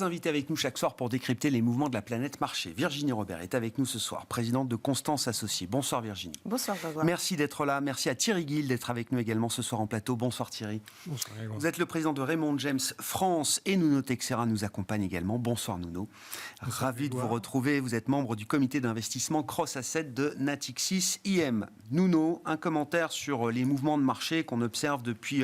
Trois invités avec nous chaque soir pour décrypter les mouvements de la planète marché. Virginie Robert est avec nous ce soir, présidente de Constance Associés. Bonsoir Virginie. Bonsoir Grégoire. Merci d'être là. Merci à Thierry Guil d'être avec nous également ce soir en plateau. Bonsoir Thierry. Bonsoir Grégoire. Vous êtes le président de Raymond James France et Nuno Texera nous accompagne également. Bonsoir Nuno. Ravi de vous retrouver. Vous êtes membre du comité d'investissement Cross Asset de Natixis IM. Nuno, un commentaire sur les mouvements de marché qu'on observe depuis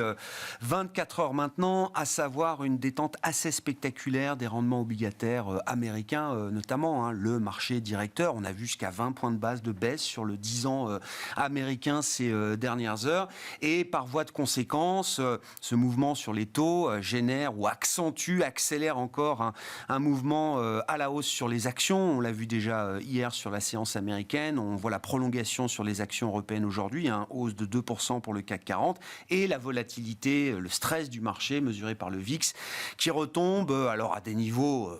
24 heures maintenant, à savoir une détente assez spectaculaire des rendements obligataires américains, notamment le marché directeur. On a vu jusqu'à 20 points de base de baisse sur le 10 ans américain ces dernières heures. Et par voie de conséquence, ce mouvement sur les taux génère ou accélère encore un mouvement à la hausse sur les actions. On l'a vu déjà hier sur la séance américaine. On voit la prolongation sur les actions européennes aujourd'hui, hausse de 2% pour le CAC 40. Et la volatilité, le stress du marché mesuré par le VIX qui retombe alors à des niveaux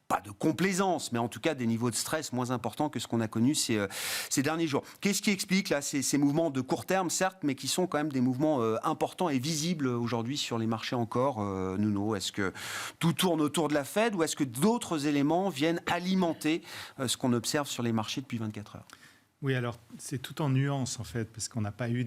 pas de complaisance, mais en tout cas des niveaux de stress moins importants que ce qu'on a connu ces derniers jours. Qu'est-ce qui explique là ces mouvements de court terme, certes, mais qui sont quand même des mouvements importants et visibles aujourd'hui sur les marchés encore, Nuno? Est-ce que tout tourne autour de la Fed ou est-ce que d'autres éléments viennent alimenter ce qu'on observe sur les marchés depuis 24 heures? Oui, alors c'est tout en nuance en fait, parce qu'on n'a pas eu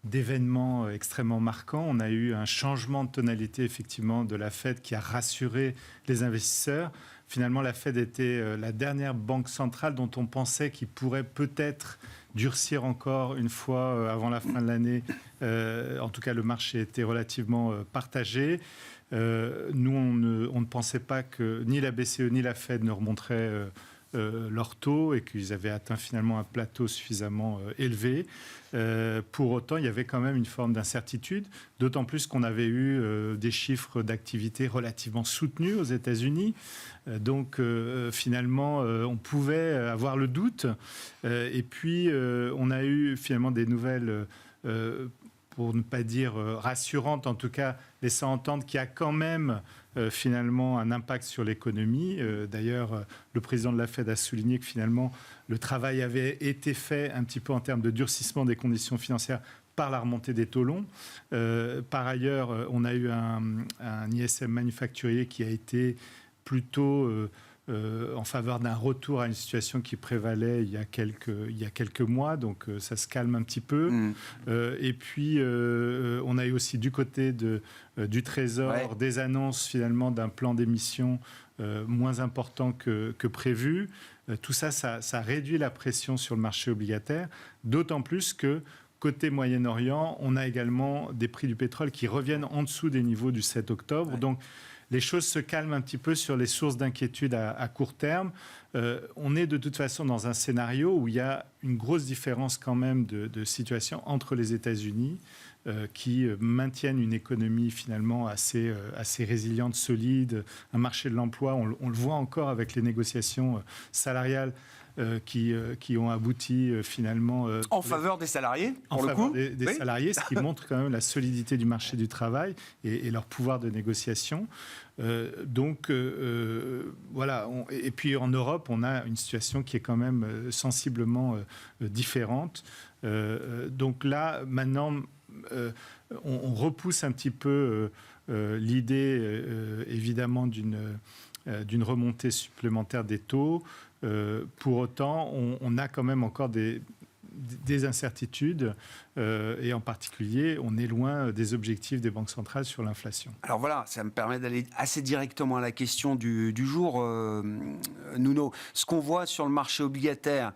d'événements extrêmement marquants. On a eu un changement de tonalité effectivement de la Fed qui a rassuré les investisseurs. Finalement, la Fed était la dernière banque centrale dont on pensait qu'il pourrait peut-être durcir encore une fois avant la fin de l'année. En tout cas, le marché était relativement partagé. Nous, on ne pensait pas que ni la BCE ni la Fed ne remonteraient leur taux et qu'ils avaient atteint finalement un plateau suffisamment élevé. Pour autant, il y avait quand même une forme d'incertitude, d'autant plus qu'on avait eu des chiffres d'activité relativement soutenus aux États-Unis. Donc, finalement, on pouvait avoir le doute. Et puis, on a eu finalement des nouvelles pour ne pas dire rassurante, en tout cas laissant entendre qu'il y a quand même finalement un impact sur l'économie. D'ailleurs, le président de la Fed a souligné que finalement le travail avait été fait un petit peu en termes de durcissement des conditions financières par la remontée des taux longs. Par ailleurs, on a eu un ISM manufacturier qui a été plutôt en faveur d'un retour à une situation qui prévalait il y a quelques mois, donc ça se calme un petit peu. Et puis, on a eu aussi du côté du Trésor des annonces finalement d'un plan d'émission moins important que prévu. Tout ça, ça réduit la pression sur le marché obligataire, d'autant plus que côté Moyen-Orient, on a également des prix du pétrole qui reviennent en dessous des niveaux du 7 octobre. Donc, les choses se calment un petit peu sur les sources d'inquiétude à court terme. On est de toute façon dans un scénario où il y a une grosse différence quand même de situation entre les États-Unis qui maintiennent une économie finalement assez résiliente, solide, un marché de l'emploi. On le voit encore avec les négociations salariales qui ont abouti finalement... en faveur des salariés, pour le coup. En faveur des salariés, ce qui montre quand même la solidité du marché du travail et leur pouvoir de négociation. Voilà. Et puis en Europe, on a une situation qui est quand même sensiblement différente. Donc là, maintenant, on repousse un petit peu l'idée, évidemment, d'une remontée supplémentaire des taux. Pour autant, on a quand même encore des incertitudes et en particulier, on est loin des objectifs des banques centrales sur l'inflation. Alors voilà, ça me permet d'aller assez directement à la question du jour, Nuno. Ce qu'on voit sur le marché obligataire,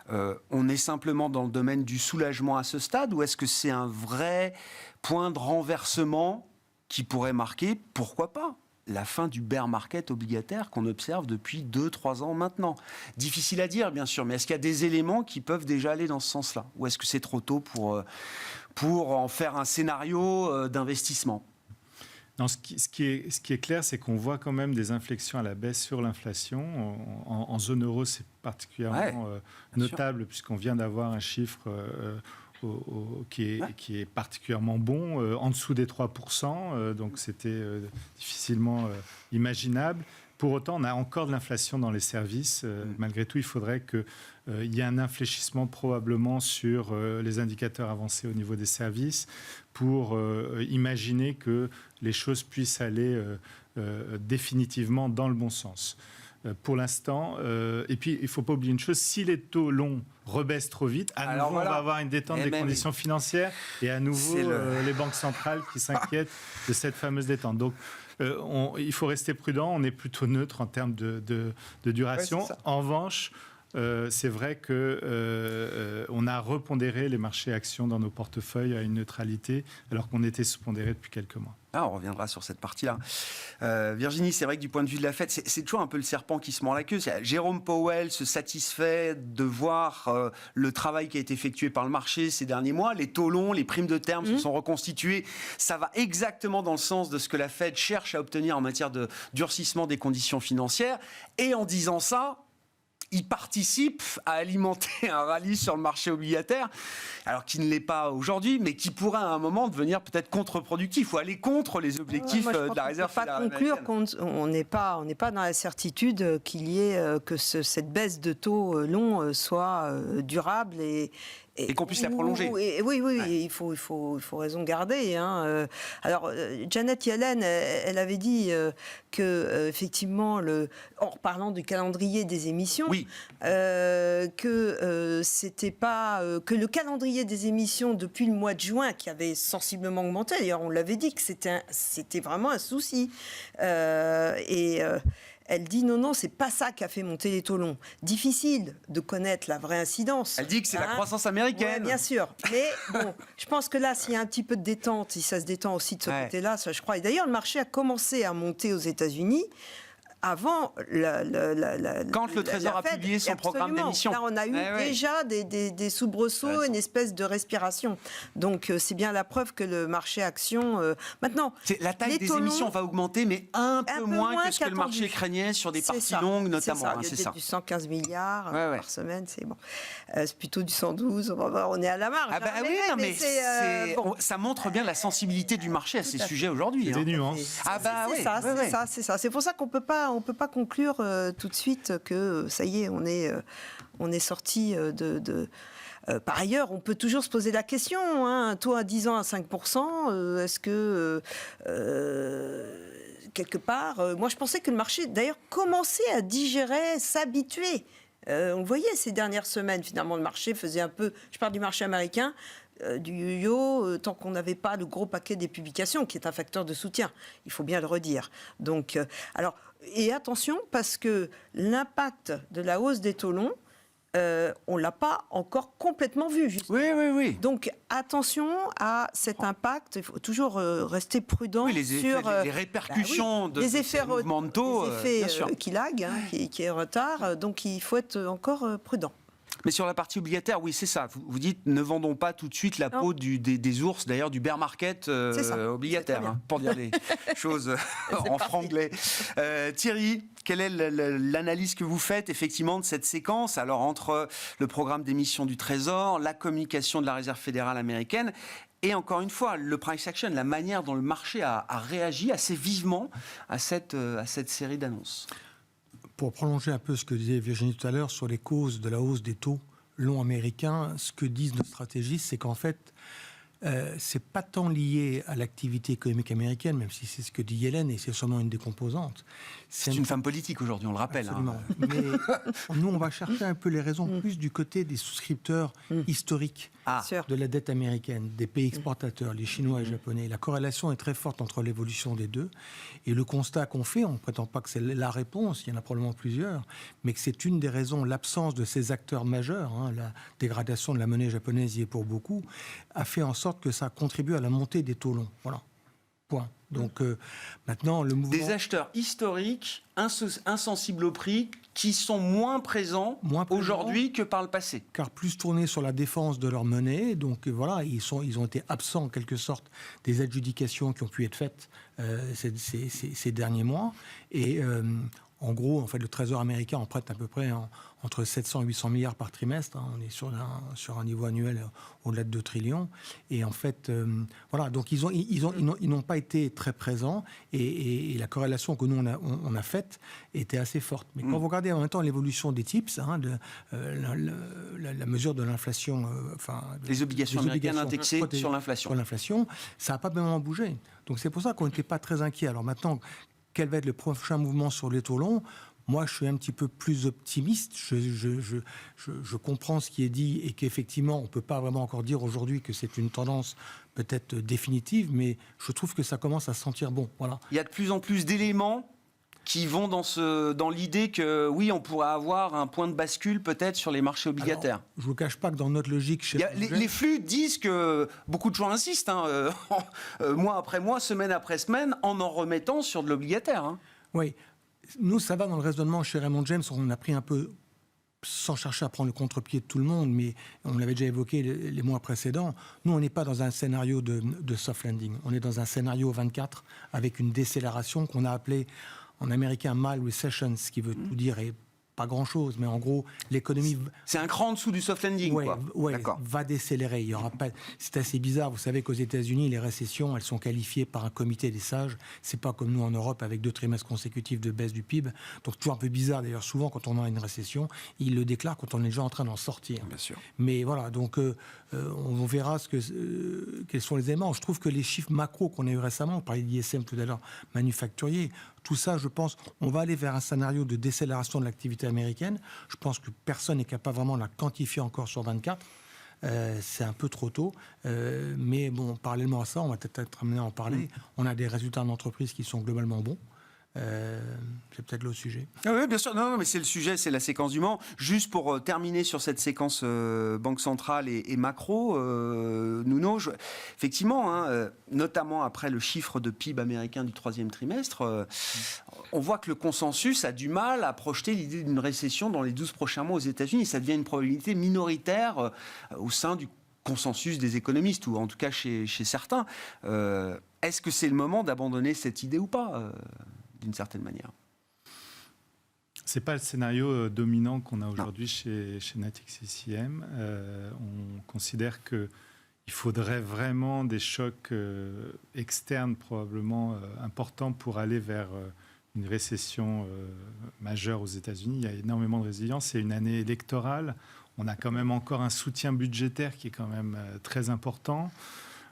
on est simplement dans le domaine du soulagement à ce stade ou est-ce que c'est un vrai point de renversement qui pourrait marquer, pourquoi pas, la fin du bear market obligataire qu'on observe depuis 2-3 ans maintenant? Difficile à dire, bien sûr, mais est-ce qu'il y a des éléments qui peuvent déjà aller dans ce sens-là? Ou est-ce que c'est trop tôt pour en faire un scénario d'investissement? Non, ce qui est clair, c'est qu'on voit quand même des inflexions à la baisse sur l'inflation. En zone euro, c'est particulièrement notable, puisqu'on vient d'avoir un chiffre qui est particulièrement bon, en dessous des 3%, donc c'était difficilement imaginable. Pour autant, on a encore de l'inflation dans les services. Malgré tout, il faudrait qu'il y ait un infléchissement probablement sur les indicateurs avancés au niveau des services pour imaginer que les choses puissent aller définitivement dans le bon sens. Pour l'instant, et puis il ne faut pas oublier une chose, si les taux longs rebaissent trop vite, à nouveau, on va avoir une détente des conditions financières et à nouveau les banques centrales qui s'inquiètent de cette fameuse détente. Donc, il faut rester prudent, on est plutôt neutre en termes de duration. Ouais, en revanche, c'est vrai qu'on a repondéré les marchés actions dans nos portefeuilles à une neutralité, alors qu'on était sous-pondéré depuis quelques mois. Ah, on reviendra sur cette partie-là. Virginie, c'est vrai que du point de vue de la Fed, c'est toujours un peu le serpent qui se mord la queue. Jérôme Powell se satisfait de voir le travail qui a été effectué par le marché ces derniers mois. Les taux longs, les primes de terme se sont reconstituées. Ça va exactement dans le sens de ce que la Fed cherche à obtenir en matière de durcissement des conditions financières. Et en disant ça, il participe à alimenter un rallye sur le marché obligataire, alors qui ne l'est pas aujourd'hui, mais qui pourrait à un moment devenir peut-être contre-productif ou aller contre les objectifs de la Réserve fédérale américaine. On ne peut pas conclure qu'on n'est pas dans la certitude qu'il y ait que cette baisse de taux long soit durable et qu'on puisse la prolonger. Oui, ouais. il faut raison garder. Hein. Alors, Janet Yellen, elle avait dit que, effectivement, en reparlant du calendrier des émissions, que c'était pas que le calendrier des émissions depuis le mois de juin, qui avait sensiblement augmenté. D'ailleurs, on l'avait dit que c'était vraiment un souci. Elle dit non, c'est pas ça qui a fait monter les taux longs. Difficile de connaître la vraie incidence. Elle dit que c'est la croissance américaine. Ouais, bien sûr. Mais bon, je pense que là, s'il y a un petit peu de détente, si ça se détend aussi de ce côté-là, ça je crois. Et d'ailleurs, le marché a commencé à monter aux États-Unis avant quand le Trésor a publié son programme d'émission. Là, on a eu déjà des soubresauts, une espèce de respiration. Donc, c'est bien la preuve que le marché action... maintenant, la taille des émissions va augmenter, mais un peu moins que ce que le marché craignait sur des parties longues, notamment. C'est ça. Du 115 milliards par semaine, c'est bon. C'est plutôt du 112, on est à la marge. Ah bah mais ça montre bien la sensibilité du marché à ces sujets aujourd'hui. Des nuances. C'est ça. C'est pour ça qu'on on peut pas conclure tout de suite que ça y est, on est sorti de par ailleurs, on peut toujours se poser la question, un taux à 10 ans à 5%, est-ce que quelque part, moi je pensais que le marché d'ailleurs commençait à digérer, s'habituer. On voyait ces dernières semaines, finalement, le marché faisait un peu, je parle du marché américain, du yo-yo, tant qu'on n'avait pas le gros paquet des publications, qui est un facteur de soutien, il faut bien le redire. Donc, et attention, parce que l'impact de la hausse des taux longs, on ne l'a pas encore complètement vu. Justement. Oui. Donc, attention à cet impact. Il faut toujours rester prudent sur les répercussions de les effets mouvements de taux. Les effets qui laguent, qui est en retard. Donc, il faut être encore prudent. Mais sur la partie obligataire, oui, c'est ça. Vous dites, ne vendons pas tout de suite la peau des ours, d'ailleurs, du bear market obligataire, pour dire les choses en franglais. Thierry, quelle est l'analyse que vous faites, effectivement, de cette séquence, alors entre le programme d'émission du Trésor, la communication de la Réserve fédérale américaine, et encore une fois, le price action, la manière dont le marché a réagi assez vivement à cette série d'annonces? Pour prolonger un peu ce que disait Virginie tout à l'heure sur les causes de la hausse des taux longs américains, ce que disent nos stratégistes, c'est qu'en fait, c'est pas tant lié à l'activité économique américaine, même si c'est ce que dit Yellen, et c'est sûrement une des composantes. C'est une femme politique aujourd'hui, on le rappelle. Absolument. Mais nous, on va chercher un peu les raisons plus du côté des souscripteurs historiques de la dette américaine, des pays exportateurs, les Chinois et les Japonais. La corrélation est très forte entre l'évolution des deux. Et le constat qu'on fait, on ne prétend pas que c'est la réponse, il y en a probablement plusieurs, mais que c'est une des raisons, l'absence de ces acteurs majeurs, la dégradation de la monnaie japonaise y est pour beaucoup, a fait en sorte que ça contribue à la montée des taux longs. Voilà. Point. Donc maintenant, le mouvement... Des acheteurs historiques, insensibles au prix, qui sont moins présents aujourd'hui que par le passé. Car plus tournés sur la défense de leur monnaie. Donc voilà, ils ont été absents en quelque sorte des adjudications qui ont pu être faites ces derniers mois. Et en gros, en fait, le Trésor américain en prête à peu près entre 700 et 800 milliards par trimestre. On est sur un niveau annuel au-delà de 2 trillions. Et en fait, voilà, donc ils n'ont pas été très présents. Et la corrélation que nous, on a faite était assez forte. Mais quand vous regardez en même temps l'évolution des TIPS, la mesure de l'inflation... les obligations américaines indexées sur l'inflation. Ça n'a pas vraiment bougé. Donc c'est pour ça qu'on n'était pas très inquiets. Alors maintenant... quel va être le prochain mouvement sur les taux longs? Moi, je suis un petit peu plus optimiste. Je comprends ce qui est dit et qu'effectivement, on ne peut pas vraiment encore dire aujourd'hui que c'est une tendance peut-être définitive, mais je trouve que ça commence à sentir bon. Voilà. Il y a de plus en plus d'éléments qui vont dans l'idée que, oui, on pourrait avoir un point de bascule peut-être sur les marchés obligataires. Alors, je ne vous cache pas que dans notre logique... Les flux disent que, beaucoup de gens insistent, mois après mois, semaine après semaine, en remettant sur de l'obligataire. Hein. Oui. Nous, ça va dans le raisonnement chez Raymond James. On a pris un peu, sans chercher à prendre le contre-pied de tout le monde, mais on l'avait déjà évoqué les mois précédents. Nous, on n'est pas dans un scénario de soft landing. On est dans un scénario 24 avec une décélération qu'on a appelée en américain mild recession, ce qui veut tout dire et pas grand-chose, mais en gros, l'économie... C'est un cran en dessous du soft landing, quoi. Ouais, va décélérer. Il y aura pas... C'est assez bizarre. Vous savez qu'aux États-Unis, les récessions, elles sont qualifiées par un comité des sages. C'est pas comme nous en Europe, avec 2 trimestres consécutifs de baisse du PIB. Donc, toujours un peu bizarre, d'ailleurs, souvent, quand on a une récession, ils le déclarent quand on est déjà en train d'en sortir. Bien sûr. Mais voilà, donc, on verra quels sont les éléments. Je trouve que les chiffres macro qu'on a eu récemment, on parlait d'ISM tout à l'heure, manufacturier, tout ça, je pense, on va aller vers un scénario de décélération de l'activité américaine. Je pense que personne n'est capable vraiment de la quantifier encore sur 24. C'est un peu trop tôt. Mais bon, parallèlement à ça, on va peut-être être amené à en parler. On a des résultats d'entreprise qui sont globalement bons. C'est peut-être le sujet. Ah oui, bien sûr. Non, mais c'est le sujet, c'est la séquence du moment. Juste pour terminer sur cette séquence Banque centrale et macro, Nuno, effectivement, notamment après le chiffre de PIB américain du 3e trimestre, on voit que le consensus a du mal à projeter l'idée d'une récession dans les 12 prochains mois aux États-Unis. Ça devient une probabilité minoritaire au sein du consensus des économistes, ou en tout cas chez certains. Est-ce que c'est le moment d'abandonner cette idée ou pas d'une certaine manière? Ce n'est pas le scénario dominant qu'on a aujourd'hui chez Natixis IM. On considère qu'il faudrait vraiment des chocs externes probablement importants pour aller vers une récession majeure aux États-Unis. Il y a énormément de résilience. C'est une année électorale. On a quand même encore un soutien budgétaire qui est quand même très important.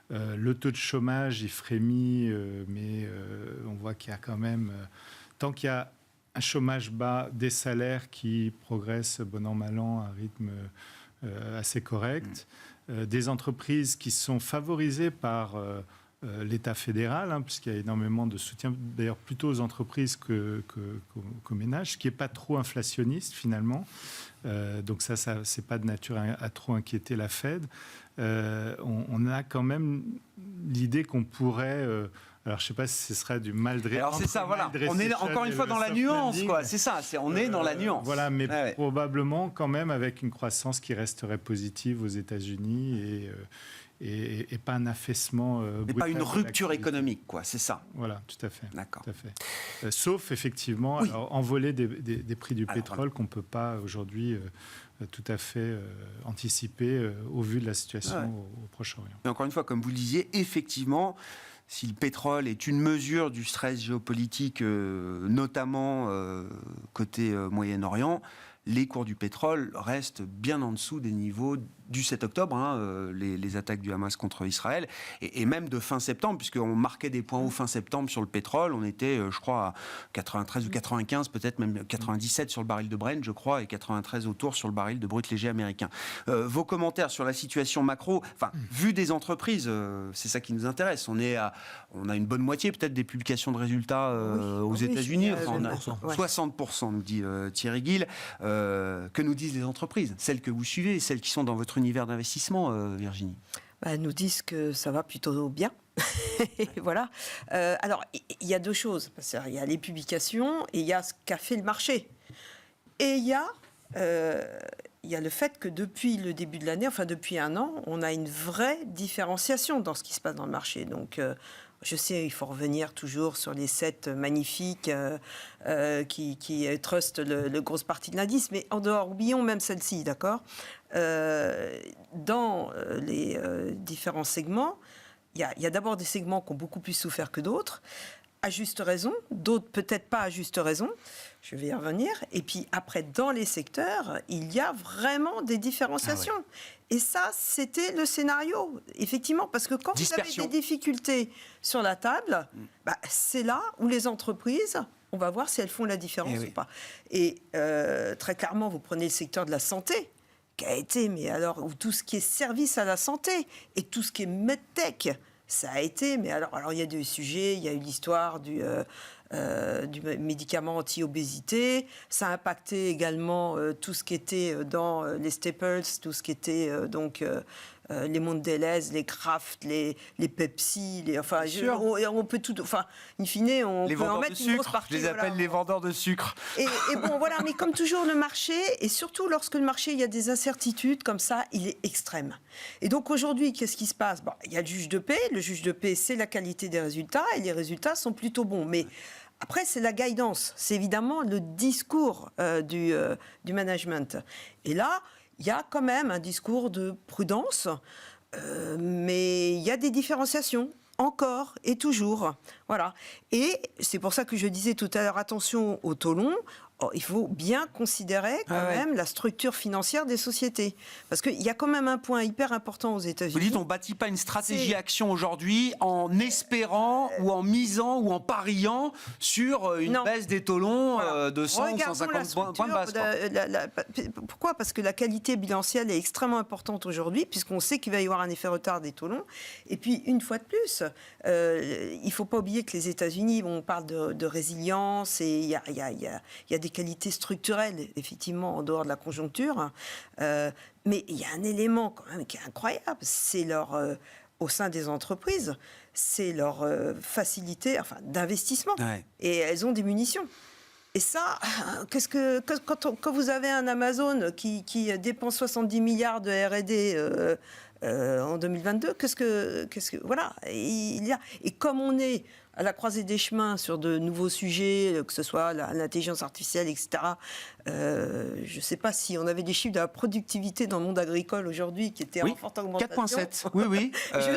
Le taux de chômage, il frémit, mais on voit qu'il y a quand même... tant qu'il y a un chômage bas, des salaires qui progressent bon an, mal an, à un rythme assez correct, des entreprises qui sont favorisées par l'État fédéral, puisqu'il y a énormément de soutien, d'ailleurs plutôt aux entreprises qu'aux ménages, ce qui n'est pas trop inflationniste finalement. Donc ça c'est pas de nature à trop inquiéter la Fed. On a quand même l'idée qu'on pourrait... alors, je ne sais pas si ce sera du mal dressé. Alors, c'est ça, voilà. On est encore une fois dans la nuance, quoi. C'est ça, on est dans la nuance. Voilà, mais probablement quand même avec une croissance qui resterait positive aux États-Unis et pas un affaissement brutal. Mais pas une rupture économique, quoi, c'est ça. Voilà, tout à fait. D'accord. Tout à fait. Sauf, effectivement, envoler des prix du pétrole qu'on ne peut pas aujourd'hui tout à fait anticiper au vu de la situation au Proche-Orient. Et encore une fois, comme vous le disiez, effectivement... Si le pétrole est une mesure du stress géopolitique, notamment côté Moyen-Orient, les cours du pétrole restent bien en dessous des niveaux du 7 octobre, les attaques du Hamas contre Israël, et même de fin septembre, puisqu'on marquait des points hauts fin septembre sur le pétrole. On était, je crois, à 93 ou 95, peut-être même 97 sur le baril de Brent, je crois, et 93 autour sur le baril de brut léger américain. Vos commentaires sur la situation macro, vu des entreprises, c'est ça qui nous intéresse. On a une bonne moitié peut-être des publications de résultats aux États-Unis. On a 60%, nous dit Thierry Gill. Que nous disent les entreprises, celles que vous suivez, celles qui sont dans votre univers d'investissement, Virginie? Nous disent que ça va plutôt bien. Voilà. Alors, il y a 2 choses. Il y a les publications et il y a ce qu'a fait le marché. Et il y a le fait que depuis le début de l'année, enfin depuis 1 an, on a une vraie différenciation dans ce qui se passe dans le marché. Donc, je sais, il faut revenir toujours sur les 7 magnifiques qui trustent le grosse partie de l'indice, mais en dehors, oublions même celle-ci, d'accord ? Dans les différents segments, il y a d'abord des segments qui ont beaucoup plus souffert que d'autres, à juste raison, d'autres peut-être pas à juste raison. Je vais y revenir. Et puis après, dans les secteurs, il y a vraiment des différenciations. Et ça, c'était le scénario, effectivement, parce que quand vous avez des difficultés sur la table, c'est là où les entreprises, on va voir si elles font la différence ou pas. Et très clairement, vous prenez le secteur de la santé, qui a été, mais alors, où tout ce qui est service à la santé et tout ce qui est medtech, ça a été, mais alors il y a des sujets, il y a eu l'histoire du médicament anti-obésité, ça a impacté également tout ce qui était dans les staples, tout ce qui était les Mondelez, les Kraft, les Pepsi, on peut tout, enfin, in fine, on peut en mettre une grosse partie. Je les appelle les vendeurs de sucre. Et bon, voilà, mais comme toujours, le marché, et surtout lorsque le marché, il y a des incertitudes comme ça, il est extrême. Et donc aujourd'hui, qu'est-ce qui se passe ? Il y a le juge de paix. Le juge de paix, c'est la qualité des résultats, et les résultats sont plutôt bons. Mais après, c'est la guidance, c'est évidemment le discours du management. Et là, il y a quand même un discours de prudence, mais il y a des différenciations, encore et toujours. Voilà. Et c'est pour ça que je disais tout à l'heure, attention au taux long. Il faut bien considérer quand même la structure financière des sociétés. Parce qu'il y a quand même un point hyper important aux États-Unis. Vous dites, on ne bâtit pas une stratégie action aujourd'hui en espérant ou en misant ou en pariant sur une baisse des taux longs de 100 ou 150 points de base. Pourquoi ? Parce que la qualité bilancielle est extrêmement importante aujourd'hui, puisqu'on sait qu'il va y avoir un effet retard des taux longs. Et puis, une fois de plus, il ne faut pas oublier que les États-Unis, on parle de résilience et il y a des qualités structurelles, effectivement, en dehors de la conjoncture. Mais il y a un élément quand même qui est incroyable, c'est au sein des entreprises, c'est leur facilité d'investissement. Et elles ont des munitions. Et ça, quand vous avez un Amazon qui dépense 70 milliards de R&D en 2022, voilà, il y a. Et comme on est à la croisée des chemins sur de nouveaux sujets, que ce soit l'intelligence artificielle, etc. Je ne sais pas si on avait des chiffres de la productivité dans le monde agricole aujourd'hui qui étaient en forte augmentation. 4,7. Oui.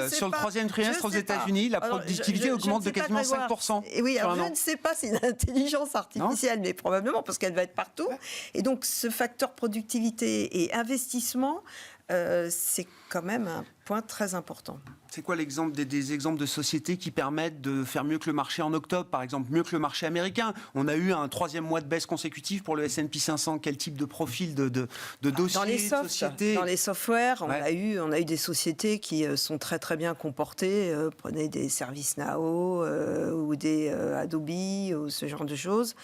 Sur le troisième trimestre aux États-Unis, la productivité augmente de quasiment 5%. Et oui, alors je ne sais pas si l'intelligence artificielle, mais probablement parce qu'elle va être partout. Et donc ce facteur productivité et investissement, c'est quand même un point très important. C'est quoi l'exemple des exemples de sociétés qui permettent de faire mieux que le marché en octobre, par exemple, mieux que le marché américain ? On a eu un 3e mois de baisse consécutive pour le S&P 500. Quel type de profil de dossiers, sociétés ? Dans les softwares, on a eu des sociétés qui sont très très bien comportées. Prenez des ServiceNow ou des Adobe ou ce genre de choses.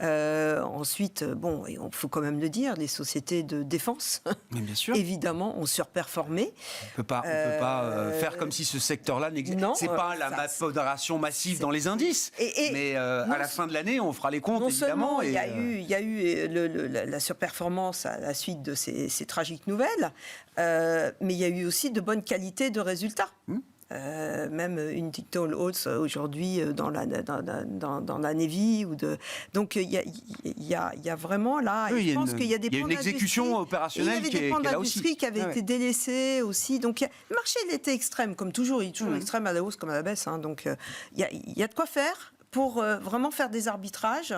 Ensuite, il faut quand même le dire, les sociétés de défense, mais bien sûr, évidemment, ont surperformé. On peut pas faire comme si ce secteur-là n'existait. C'est pas la modération massive dans les indices. Mais à la fin de l'année, on fera les comptes, évidemment. Il y a eu la surperformance à la suite de ces tragiques nouvelles, mais il y a eu aussi de bonnes qualités de résultats. Même une Tall Oats aujourd'hui dans la Navy donc il y a vraiment là, je pense qu'il y a des points d'industrie, une exécution opérationnelle qui est là aussi. Il y a des points d'industrie qui avaient été délaissés aussi, donc le marché il était extrême comme toujours, il est toujours extrême à la hausse comme à la baisse, donc il y a de quoi faire pour vraiment faire des arbitrages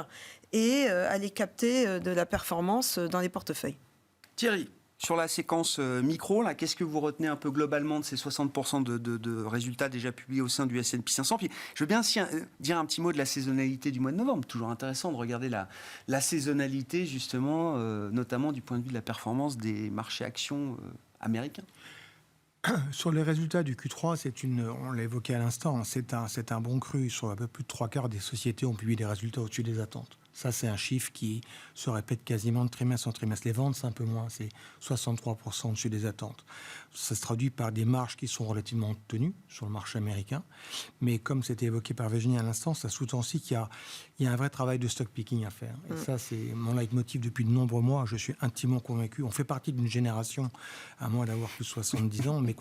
et aller capter de la performance dans les portefeuilles. Thierry, sur la séquence micro, là, qu'est-ce que vous retenez un peu globalement de ces 60% de résultats déjà publiés au sein du S&P 500 ? Puis, je veux bien dire un petit mot de la saisonnalité du mois de novembre. Toujours intéressant de regarder la saisonnalité, justement, notamment du point de vue de la performance des marchés actions américains. Sur les résultats du Q3, on l'a évoqué à l'instant, c'est un bon cru. Sur un peu plus de 3/4 des sociétés ont publié des résultats au-dessus des attentes. Ça, c'est un chiffre qui se répète quasiment de trimestre en trimestre. Les ventes, c'est un peu moins, c'est 63% au-dessus des attentes. Ça se traduit par des marges qui sont relativement tenues sur le marché américain. Mais comme c'était évoqué par Virginie à l'instant, ça sous-tend aussi qu'il y a un vrai travail de stock picking à faire. Et ça, c'est mon leitmotiv depuis de nombreux mois. Je suis intimement convaincu. On fait partie d'une génération, à moins d'avoir plus de 70 ans, mais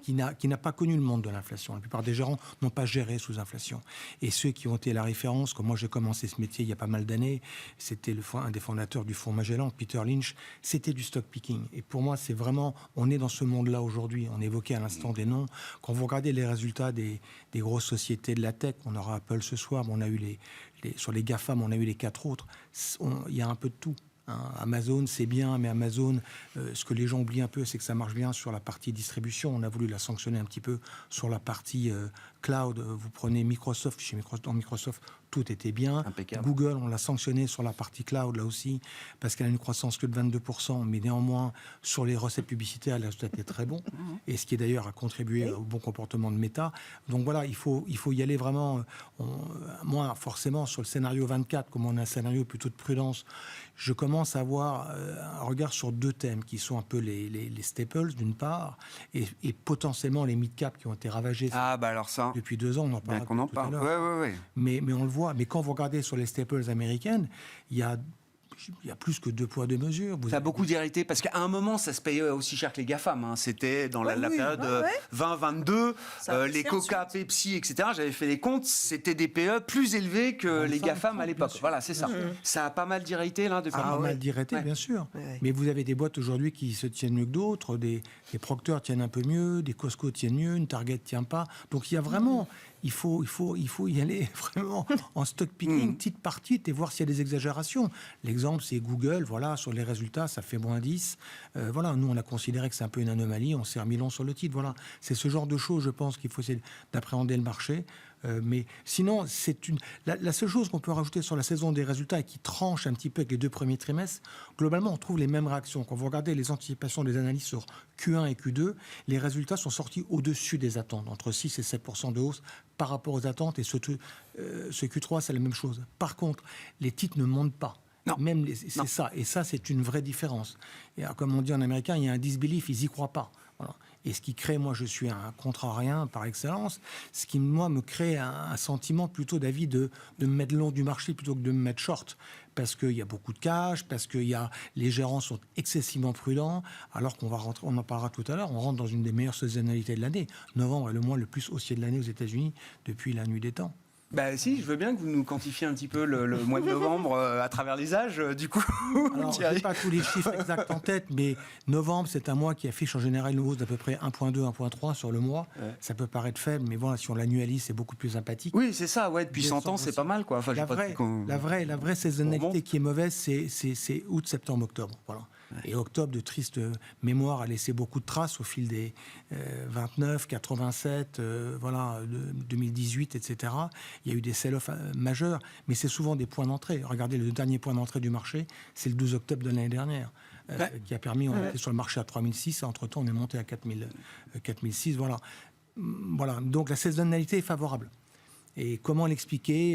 qui n'a pas connu le monde de l'inflation. La plupart des gérants n'ont pas géré sous inflation. Et ceux qui ont été la référence, comme moi j'ai commencé ce métier il y a pas mal d'années, c'était un des fondateurs du fonds Magellan, Peter Lynch, c'était du stock picking. Et pour moi, c'est vraiment, on est dans ce monde-là aujourd'hui. On évoquait à l'instant des noms. Quand vous regardez les résultats des grosses sociétés de la tech, on aura Apple ce soir, mais on a eu sur les GAFAM, on a eu les 4 autres, il y a un peu de tout. Amazon, c'est bien, mais Amazon, ce que les gens oublient un peu, c'est que ça marche bien sur la partie distribution. On a voulu la sanctionner un petit peu sur la partie cloud. Vous prenez Microsoft, dans Microsoft, tout était bien. Impeccable. Google, on l'a sanctionné sur la partie cloud, là aussi, parce qu'elle a une croissance que de 22%, mais néanmoins, sur les recettes publicitaires, le résultat était très bon, et ce qui, d'ailleurs, a contribué au bon comportement de Meta. Donc voilà, il faut y aller vraiment. Moi, forcément, sur le scénario 24, comme on a un scénario plutôt de prudence, je commence à avoir un regard sur 2 thèmes qui sont un peu les staples, d'une part, et potentiellement les mid-cap qui ont été ravagés alors ça, depuis 2 ans. On en parle. bien qu'on en parle. Ouais. Mais on le voit. Mais quand vous regardez sur les staples américaines, il y a plus que 2 poids, 2 mesures. Ça a beaucoup d'irrité parce qu'à un moment, ça se payait aussi cher que les GAFAM. Hein. C'était dans la période 20-22, les Coca, Pepsi, etc. J'avais fait les comptes, c'était des PE plus élevés que les GAFAM à l'époque. Voilà, c'est ça. Ça a pas mal d'irrité là depuis. Ça a pas mal d'irrité, bien sûr. Mais vous avez des boîtes aujourd'hui qui se tiennent mieux que d'autres. Des Procter tiennent un peu mieux, des Costco tiennent mieux, une Target tient pas. Donc il y a vraiment... Il faut y aller vraiment en stock picking, petite partie, et voir s'il y a des exagérations. L'exemple, c'est Google. Voilà, sur les résultats, ça fait moins 10. Voilà, nous, on a considéré que c'est un peu une anomalie. On s'est remis long sur le titre. Voilà, c'est ce genre de choses, je pense, qu'il faut essayer d'appréhender le marché. Mais sinon, la seule chose qu'on peut rajouter sur la saison des résultats et qui tranche un petit peu avec les 2 premiers trimestres, globalement, on trouve les mêmes réactions. Quand vous regardez les anticipations des analystes sur Q1 et Q2, les résultats sont sortis au-dessus des attentes, entre 6 et 7% de hausse par rapport aux attentes. Et ce Q3, c'est la même chose. Par contre, les titres ne montent pas. Non. C'est ça. Et ça, c'est une vraie différence. Et comme on dit en américain, il y a un disbelief, ils n'y croient pas. Voilà. Et ce qui crée, moi je suis un contrarien par excellence, ce qui moi me crée un sentiment plutôt d'avis de me mettre long du marché plutôt que de me mettre short. Parce qu'il y a beaucoup de cash, parce que les gérants sont excessivement prudents, alors qu'on va rentrer, on en parlera tout à l'heure, on rentre dans une des meilleures saisonnalités de l'année. Novembre est le mois le plus haussier de l'année aux États-Unis depuis la nuit des temps. Si, je veux bien que vous nous quantifiez un petit peu le mois de novembre à travers les âges, du coup. Alors, je n'ai pas tous les chiffres exacts en tête, mais novembre, c'est un mois qui affiche en général une hausse d'à peu près 1,2, 1,3 sur le mois. Ouais. Ça peut paraître faible, mais voilà, si on l'annualise, c'est beaucoup plus sympathique. Oui, c'est ça, depuis 100 ans, c'est pas mal, quoi. Enfin, la vraie saisonnalité qui est mauvaise, c'est août, septembre, octobre. Voilà. Ouais. Et octobre, de triste mémoire, a laissé beaucoup de traces au fil des 29, 87, 2018, etc. Il y a eu des sell-off majeurs, mais c'est souvent des points d'entrée. Regardez, le dernier point d'entrée du marché, c'est le 12 octobre de l'année dernière, qui a permis, on était sur le marché à 3006, et entre-temps, on est monté à 4006. Voilà. Donc la saisonnalité est favorable. Et comment l'expliquer ?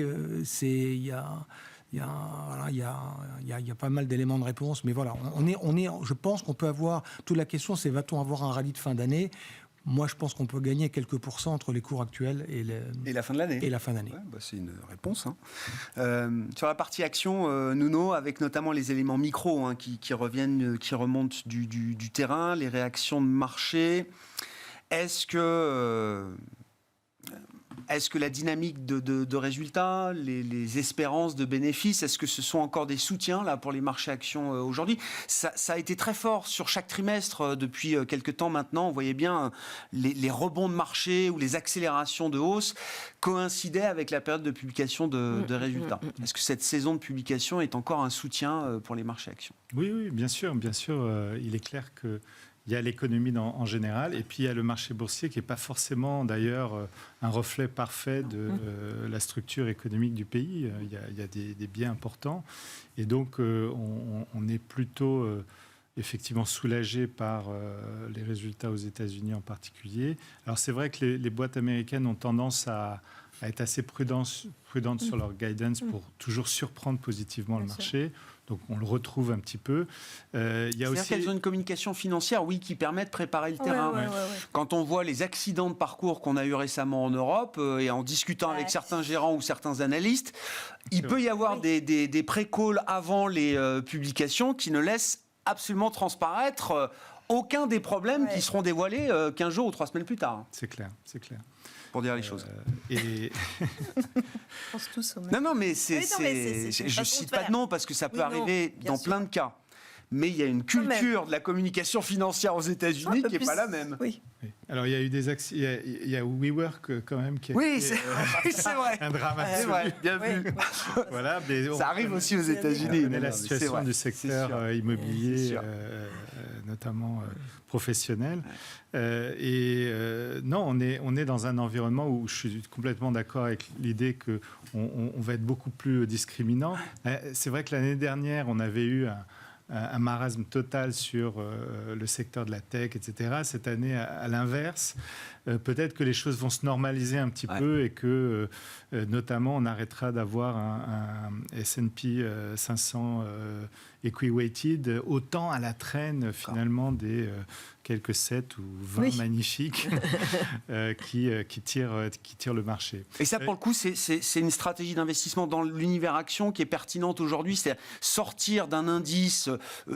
Il y a pas mal d'éléments de réponse, mais voilà, je pense qu'on peut avoir... Toute la question, c'est va-t-on avoir un rallye de fin d'année ? Moi, je pense qu'on peut gagner quelques pourcents entre les cours actuels et la fin de l'année. Ouais, c'est une réponse. Sur la partie action, Nuno, avec notamment les éléments micro qui remontent du terrain, les réactions de marché, est-ce que la dynamique de résultats, les espérances de bénéfices, est-ce que ce sont encore des soutiens là, pour les marchés actions aujourd'hui ? Ça a été très fort sur chaque trimestre depuis quelques temps maintenant. On voyait bien les rebonds de marché ou les accélérations de hausse coïncidaient avec la période de publication de résultats. Est-ce que cette saison de publication est encore un soutien pour les marchés actions ? Oui, bien sûr. Il est clair que il y a l'économie en général, et puis il y a le marché boursier qui n'est pas forcément d'ailleurs un reflet parfait de la structure économique du pays. Il y a des biais importants, et donc on est plutôt effectivement soulagé par les résultats aux États-Unis en particulier. Alors c'est vrai que les boîtes américaines ont tendance à être assez prudentes sur leur guidance pour toujours surprendre positivement le marché. Donc on le retrouve un petit peu. C'est-à-dire qu'elles ont une communication financière, qui permet de préparer le terrain. Ouais. Quand on voit les accidents de parcours qu'on a eu récemment en Europe, et en discutant avec certains gérants ou certains analystes, il peut y avoir des pré-calls avant les publications qui ne laissent absolument transparaître aucun des problèmes qui seront dévoilés 15 jours ou 3 semaines plus tard. C'est clair. Pour dire les choses. Et... On pense tous au même. Non, mais je ne cite pas de nom parce que ça peut arriver dans plein de cas. mais il y a une culture de la communication financière aux États-Unis qui n'est pas la même. Oui. Oui. Alors, il y a eu des actions. Il y a WeWork quand même qui a Oui, été, c'est vrai. un drame C'est vrai, bien vu. Voilà, mais Ça arrive aussi aux on États-Unis. connaît la situation du secteur immobilier, notamment professionnel. Non, on est dans un environnement où je suis complètement d'accord avec l'idée qu'on va être beaucoup plus discriminant. C'est vrai que l'année dernière, on avait eu un marasme total sur le secteur de la tech, etc. Cette année, à l'inverse, peut-être que les choses vont se normaliser un petit peu et que, notamment, on arrêtera d'avoir un S&P 500 equi-weighted autant à la traîne, finalement, des quelques 7 ou 20 magnifiques qui tirent le marché. Et ça, pour le coup, c'est une stratégie d'investissement dans l'univers action qui est pertinente aujourd'hui. C'est sortir d'un indice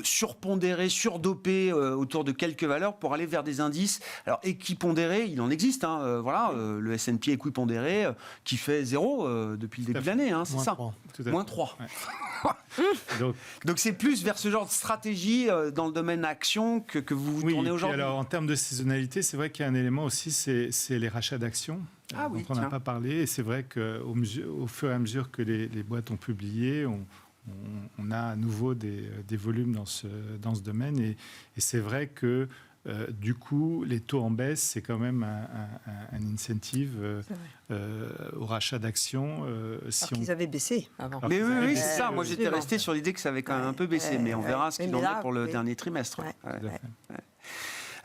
surpondéré, surdopé autour de quelques valeurs pour aller vers des indices. Alors, équipondérés, il en existe. Le S&P équipondéré qui fait 0 depuis le début de l'année. C'est ça. Moins 3. Ouais. Donc, c'est plus vers ce genre de stratégie dans le domaine action que vous tournez aujourd'hui. Alors, en termes de saisonnalité, c'est vrai qu'il y a un élément aussi, c'est les rachats d'actions. Donc on n'a pas parlé. Et c'est vrai qu'au fur et à mesure que les boîtes ont publié, on a à nouveau des volumes dans ce domaine. Et c'est vrai que du coup, les taux en baisse, c'est quand même un incentive au rachat d'actions. Ils avaient baissé avant. Mais oui, c'est ça. Moi, j'étais resté sur l'idée que ça avait quand même un peu baissé. Mais on verra ce qu'il en est pour le dernier trimestre.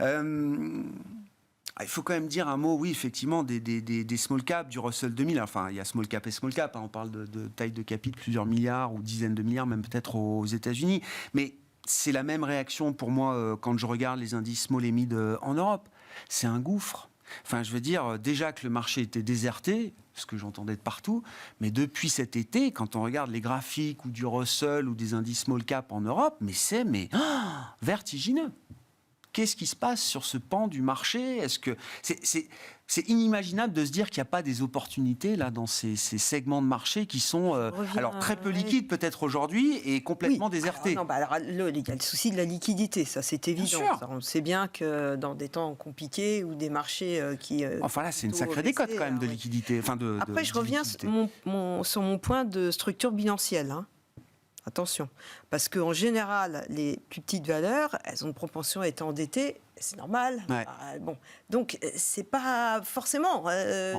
Il faut quand même dire un mot, oui, effectivement, des small caps, du Russell 2000. Enfin, il y a small cap et small cap. On parle de taille de capi de plusieurs milliards ou dizaines de milliards, même peut-être aux États-Unis. Mais c'est la même réaction pour moi quand je regarde les indices small et mid en Europe. C'est un gouffre. Enfin, je veux dire, déjà que le marché était déserté, ce que j'entendais de partout, mais depuis cet été, quand on regarde les graphiques ou du Russell ou des indices small cap en Europe, c'est vertigineux. Qu'est-ce qui se passe sur ce pan du marché ? Est-ce que c'est inimaginable de se dire qu'il n'y a pas des opportunités là dans ces segments de marché qui sont alors très peu liquides peut-être aujourd'hui et complètement désertés. Alors, il y a le souci de la liquidité, ça c'est évident. On sait bien que dans des temps compliqués ou des marchés qui enfin là c'est une sacrée décote quand même de liquidité. Après je reviens sur mon point de structure bilancielle. Attention, parce qu'en général, les plus petites valeurs, elles ont une propension à être endettées, c'est normal. Ouais. Donc, c'est pas forcément.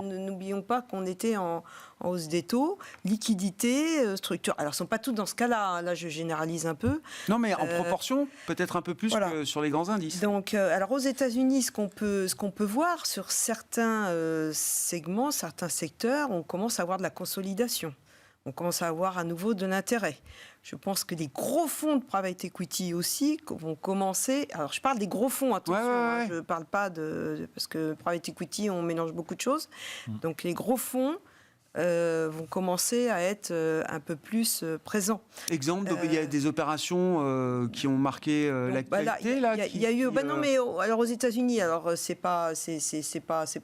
N'oublions pas qu'on était en hausse des taux, liquidité, structure. Alors, elles ne sont pas toutes dans ce cas-là. Là, je généralise un peu. Non, mais en proportion, peut-être un peu plus que sur les grands indices. Donc, alors aux États-Unis, ce qu'on peut voir sur certains segments, certains secteurs, on commence à avoir de la consolidation. On commence à avoir à nouveau de l'intérêt. Je pense que les gros fonds de private equity aussi vont commencer. Alors, je parle des gros fonds, attention. Je ne parle pas parce que private equity, on mélange beaucoup de choses. Donc, les gros fonds vont commencer à être un peu plus présents. Exemple, il y a des opérations qui ont marqué l'actualité. Il y a eu. Non, mais alors aux États-Unis, alors c'est pas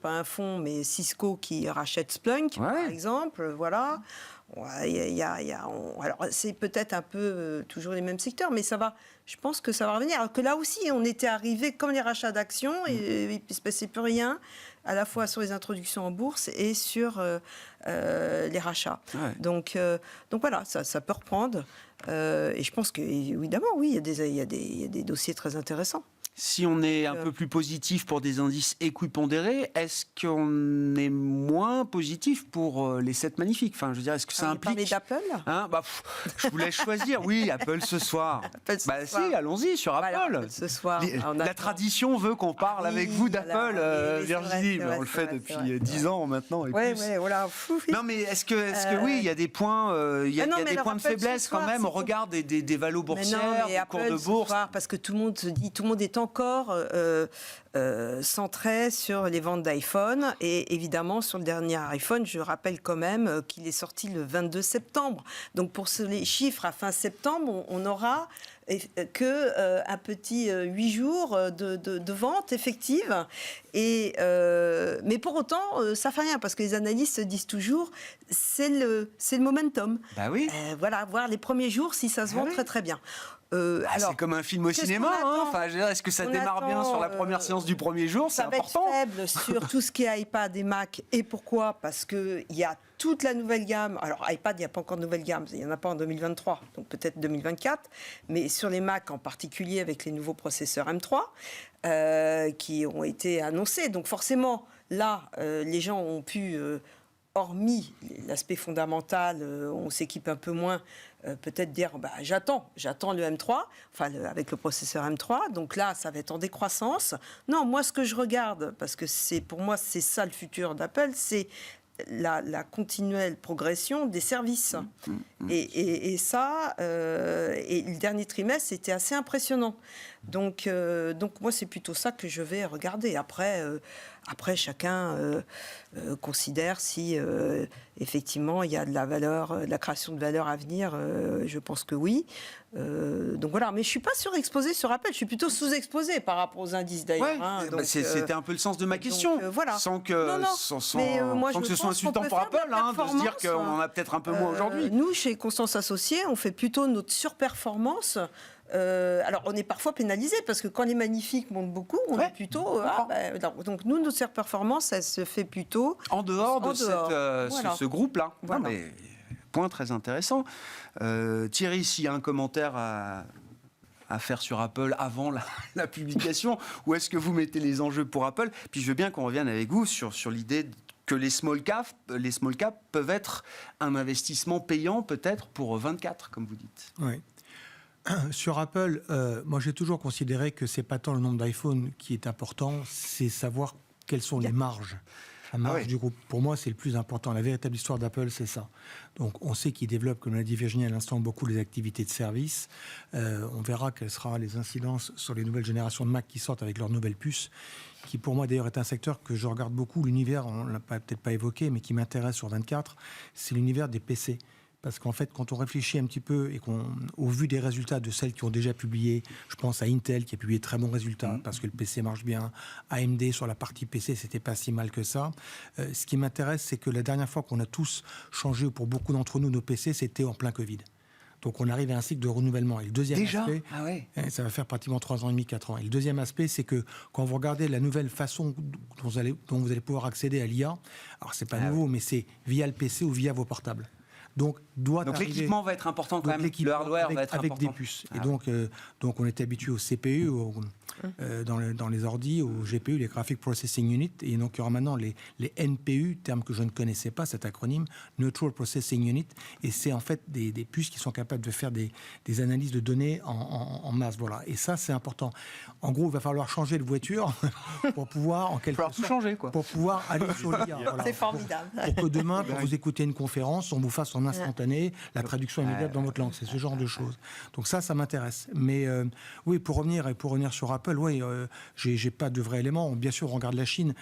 un fonds, mais Cisco qui rachète Splunk, par exemple. Voilà. Alors c'est peut-être un peu toujours les mêmes secteurs, mais ça va. Je pense que ça va revenir. Alors que là aussi, on était arrivé comme les rachats d'actions et il ne se passait plus rien, à la fois sur les introductions en bourse et sur les rachats. Ouais. Donc voilà, ça peut reprendre. Et je pense que évidemment, oui, il y a des dossiers très intéressants. Si on est un peu plus positif pour des indices équipondérés, est-ce qu'on est moins positif pour les 7 magnifiques ? Enfin, je veux dire, est-ce que ça implique... Vous parlez d'Apple ? Je vous laisse choisir. Oui, Apple ce soir. Si, allons-y sur Apple. Ce soir. La tradition veut qu'on parle avec vous d'Apple, Virginie. Mais on le fait depuis 10 ans maintenant. Oui, voilà. Non, mais est-ce que oui, il y a des points, il y a des points de faiblesse quand même. On regarde des valos boursières, des cours de bourse. Parce que tout le monde est encore centré sur les ventes d'iPhone et évidemment sur le dernier iPhone, je rappelle quand même qu'il est sorti le 22 septembre. Donc pour les chiffres à fin septembre, on aura que un petit 8 jours de vente effective. Mais pour autant, ça fait rien parce que les analystes disent toujours c'est le momentum. Bah oui. Voilà, voir les premiers jours si ça se vend très très bien. c'est comme un film au cinéma. Enfin, je veux dire, est-ce que ça démarre bien sur la première séance du premier jour? C'est important. Ça va être faible sur tout ce qui est iPad et Mac. Et pourquoi? Parce qu'il y a toute la nouvelle gamme. Alors, iPad, il n'y a pas encore de nouvelle gamme. Il n'y en a pas en 2023, donc peut-être 2024. Mais sur les Mac, en particulier avec les nouveaux processeurs M3 qui ont été annoncés. Donc forcément, là, les gens ont pu... hormis l'aspect fondamental, on s'équipe un peu moins, peut-être dire j'attends le M3, avec le processeur M3, donc là ça va être en décroissance. Non, moi ce que je regarde, parce que pour moi c'est ça le futur d'Apple, c'est la continuelle progression des services. Et ça, et le dernier trimestre, c'était assez impressionnant. Donc moi, c'est plutôt ça que je vais regarder. Après chacun considère si effectivement il y a de la valeur, de la création de valeur à venir. Je pense que oui. Donc voilà, mais je suis pas surexposée sur Apple, je suis plutôt sous-exposée par rapport aux indices d'ailleurs. Ouais, c'était un peu le sens de ma question. Voilà. Sans que, sans que ce soit insultant pour Apple, de se dire qu'on en a peut-être un peu moins aujourd'hui. Nous, chez Constance Associés, on fait plutôt notre surperformance. Alors, on est parfois pénalisé parce que quand les magnifiques montent beaucoup, on est plutôt. Donc, nous, notre surperformance, elle se fait plutôt en dehors de ce groupe-là. Voilà. Mais, point très intéressant. Thierry, s'il y a un commentaire à faire sur Apple avant la publication, où est-ce que vous mettez les enjeux pour Apple? Puis je veux bien qu'on revienne avec vous sur l'idée que les small caps peuvent être un investissement payant peut-être pour 24, comme vous dites. Oui. Sur Apple, moi j'ai toujours considéré que c'est pas tant le nombre d'iPhone qui est important, c'est savoir quelles sont les marges. La marge du groupe, pour moi, c'est le plus important. La véritable histoire d'Apple, c'est ça. Donc, on sait qu'ils développent, comme l'a dit Virginie à l'instant, beaucoup les activités de service. On verra quelles seront les incidences sur les nouvelles générations de Mac qui sortent avec leurs nouvelles puces, qui pour moi d'ailleurs est un secteur que je regarde beaucoup. L'univers, on ne l'a peut-être pas évoqué, mais qui m'intéresse sur 24, c'est l'univers des PC. Parce qu'en fait, quand on réfléchit un petit peu et au vu des résultats de celles qui ont déjà publié, je pense à Intel qui a publié de très bons résultats parce que le PC marche bien, AMD sur la partie PC, c'était pas si mal que ça. Ce qui m'intéresse, c'est que la dernière fois qu'on a tous changé, ou pour beaucoup d'entre nous, nos PC, c'était en plein Covid. Donc on arrive à un cycle de renouvellement. Et le deuxième aspect, ça va faire pratiquement 3 ans et demi, 4 ans. Et le deuxième aspect, c'est que quand vous regardez la nouvelle façon dont vous allez pouvoir accéder à l'IA, alors c'est pas nouveau, mais c'est via le PC ou via vos portables. Donc l'équipement va être important quand même, le hardware va être avec important. Des puces. Et donc on est habitué au CPU, dans les ordi, au GPU, les Graphic Processing Unit, et donc il y aura maintenant les NPU, terme que je ne connaissais pas, cet acronyme, Neutral Processing Unit, et c'est en fait des puces qui sont capables de faire des analyses de données en masse. Voilà. Et ça, c'est important. En gros, il va falloir changer de voiture pour pouvoir, en quelque sorte, tout changer, quoi. pour pouvoir aller sur l'IA. Voilà. C'est formidable. Pour que demain, quand vous écoutez une conférence, on vous fasse en instantané la traduction immédiate dans votre langue. C'est ce genre de choses. Donc ça m'intéresse. Mais oui, pour revenir sur Apple, j'ai pas de vrais éléments. Bien sûr, on regarde la Chine.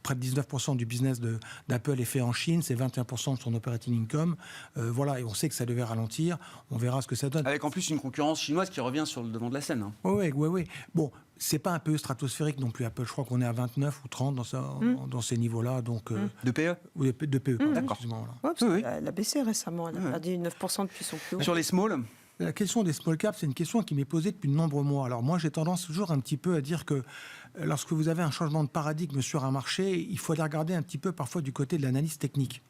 Près de 19% du business d'Apple est fait en Chine, c'est 21% de son operating income. Voilà, et on sait que ça devait ralentir. On verra ce que ça donne. Avec en plus une concurrence chinoise qui revient sur le devant de la scène. Oui. Bon, c'est pas un peu stratosphérique non plus, Apple. Je crois qu'on est à 29 ou 30 dans ces niveaux-là. Donc, de PE? Oui, de PE. D'accord. Elle a baissé récemment, elle a perdu 9% depuis son plus haut. Sur les small? La question des small caps, c'est une question qui m'est posée depuis de nombreux mois. Alors moi, j'ai tendance toujours un petit peu à dire que lorsque vous avez un changement de paradigme sur un marché, il faut aller regarder un petit peu parfois du côté de l'analyse technique.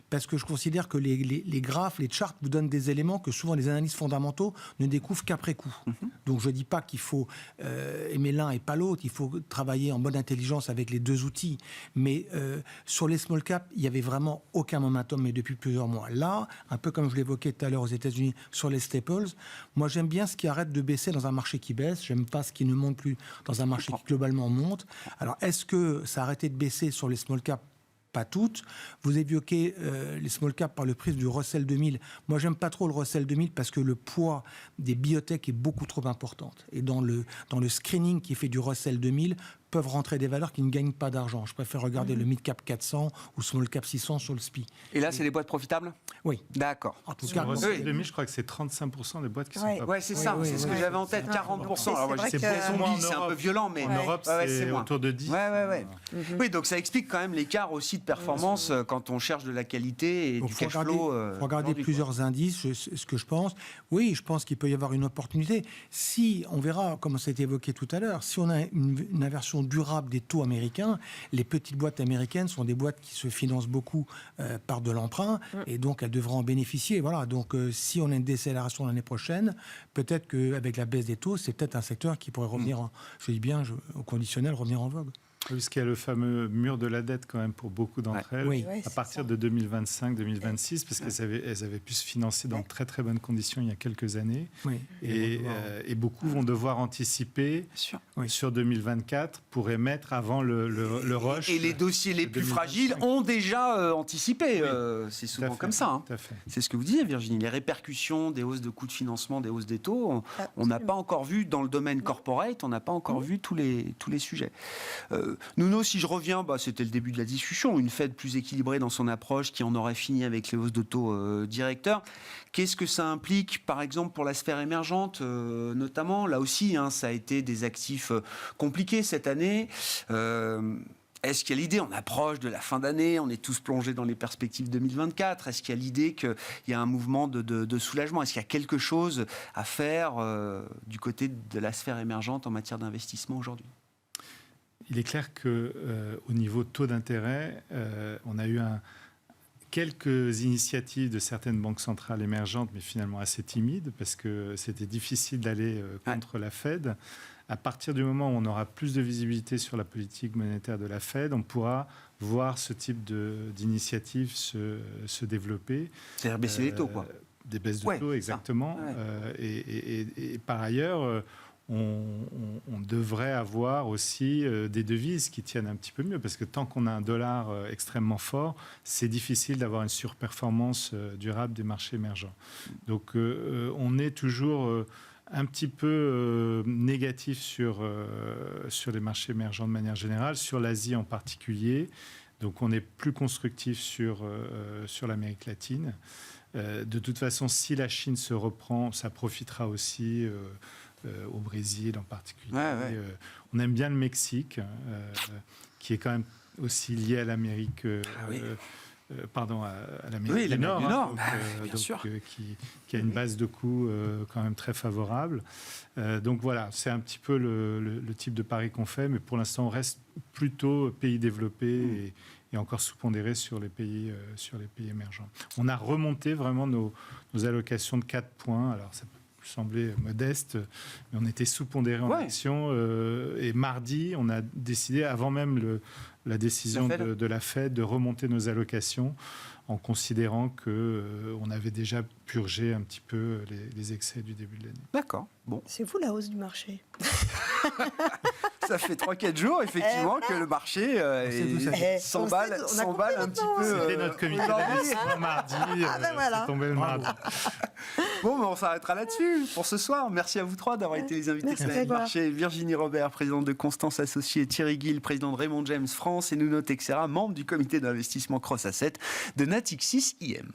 Parce que je considère que les graphes, les charts vous donnent des éléments que souvent les analystes fondamentaux ne découvrent qu'après coup. Donc je ne dis pas qu'il faut aimer l'un et pas l'autre, il faut travailler en bonne intelligence avec les deux outils. Mais sur les small caps, il n'y avait vraiment aucun momentum, mais depuis plusieurs mois. Là, un peu comme je l'évoquais tout à l'heure aux États-Unis sur les staples, moi j'aime bien ce qui arrête de baisser dans un marché qui baisse, j'aime pas ce qui ne monte plus dans un marché qui globalement monte. Alors est-ce que ça a arrêté de baisser sur les small caps? Pas toutes. Vous évoquez les small caps par le prisme du Russell 2000. Moi, j'aime pas trop le Russell 2000 parce que le poids des biotech est beaucoup trop important. Et dans le screening qui est fait du Russell 2000, peuvent rentrer des valeurs qui ne gagnent pas d'argent. Je préfère regarder le mid-cap 400 ou small cap 600 sur le SPI. Et là, c'est les boîtes profitables ? Oui. D'accord. En tout Sur cas, le Russell 2000, je crois que c'est 35% des boîtes qui sont pas. Ouais, c'est ça, oui, c'est ce que oui. j'avais en tête, 40%. Alors, moi, C'est je sais vrai pas, que- zombie, c'est un peu violent, mais En Europe, ouais, c'est moins. autour de 10. Ouais. Oui, donc ça explique quand même l'écart aussi de performance quand on cherche de la qualité et donc, du cash flow. faut regarder vendu, plusieurs indices, ce que je pense. Oui, je pense qu'il peut y avoir une opportunité. Si, on verra, comme ça a été évoqué tout à l'heure, si on a une inversion durable des taux américains, les petites boîtes américaines sont des boîtes qui se financent beaucoup par de l'emprunt, et donc elles devront en bénéficier. Voilà. Donc si on a une décélération l'année prochaine, peut-être qu'avec la baisse des taux, c'est peut-être un secteur qui pourrait revenir, je dis bien, au conditionnel, revenir en vogue. Puisqu'il y a le fameux mur de la dette quand même pour beaucoup d'entre elles, Oui. Ouais, à c'est partir ça. de 2025-2026, parce qu'elles avaient pu se financer dans de très très bonnes conditions il y a quelques années. Oui. Et beaucoup vont devoir anticiper Bien sûr. Oui. sur 2024 pour émettre avant le rush. Et les dossiers les de plus 2025. fragiles ont déjà anticipé. Oui. C'est Tout à souvent fait, comme ça. Hein. tout à fait. C'est ce que vous disiez, Virginie. Les répercussions des hausses de coûts de financement, des hausses des taux, on n'a pas encore vu dans le domaine corporate, on n'a pas encore vu tous les sujets. Nuno, si je reviens, c'était le début de la discussion, une Fed plus équilibrée dans son approche qui en aurait fini avec les hausses de taux directeurs. Qu'est-ce que ça implique, par exemple, pour la sphère émergente, notamment ? Là aussi, ça a été des actifs compliqués cette année. Est-ce qu'il y a l'idée, on approche de la fin d'année, on est tous plongés dans les perspectives 2024, est-ce qu'il y a l'idée qu'il y a un mouvement de soulagement ? Est-ce qu'il y a quelque chose à faire du côté de la sphère émergente en matière d'investissement aujourd'hui ? Il est clair qu'au niveau taux d'intérêt, on a eu quelques initiatives de certaines banques centrales émergentes, mais finalement assez timides, parce que c'était difficile d'aller contre la Fed. À partir du moment où on aura plus de visibilité sur la politique monétaire de la Fed, on pourra voir ce type d'initiative se développer. C'est-à-dire baisser les taux, quoi. Des baisses de Ouais, taux, exactement. Ouais. Et par ailleurs, on devrait avoir aussi des devises qui tiennent un petit peu mieux, parce que tant qu'on a un dollar extrêmement fort, c'est difficile d'avoir une surperformance durable des marchés émergents. Donc on est toujours un petit peu négatif sur les marchés émergents de manière générale, sur l'Asie en particulier. Donc on est plus constructif sur l'Amérique latine. De toute façon, si la Chine se reprend, ça profitera aussi au Brésil en particulier. Ouais. On aime bien le Mexique, qui est quand même aussi lié à l'Amérique. À l'Amérique du Nord, Nord. Donc, Bien sûr. qui a une base de coûts quand même très favorable. Donc voilà, c'est un petit peu le type de pari qu'on fait, mais pour l'instant, on reste plutôt pays développés et encore sous-pondéré sur les pays émergents. On a remonté vraiment nos allocations de 4 points. Alors, ça peut sembler modeste, mais on était sous-pondéré en action. Et mardi, on a décidé, avant même la décision de la Fed, de remonter nos allocations en considérant qu'on avait déjà purgé un petit peu les excès du début de l'année. D'accord. Bon. C'est vous la hausse du marché. Ça fait 3-4 jours, effectivement, que le marché s'emballe un petit peu. C'était notre comité d'investissement mardi. Voilà. C'est tombé le mardi. Bon, on s'arrêtera là-dessus pour ce soir. Merci à vous trois d'avoir été les invités de Planète Marché. Virginie Robert, présidente de Constance Associés, Thierry Gill, président de Raymond James France, et Nuno Teixeira, membre du comité d'investissement Cross Asset de Natixis IM.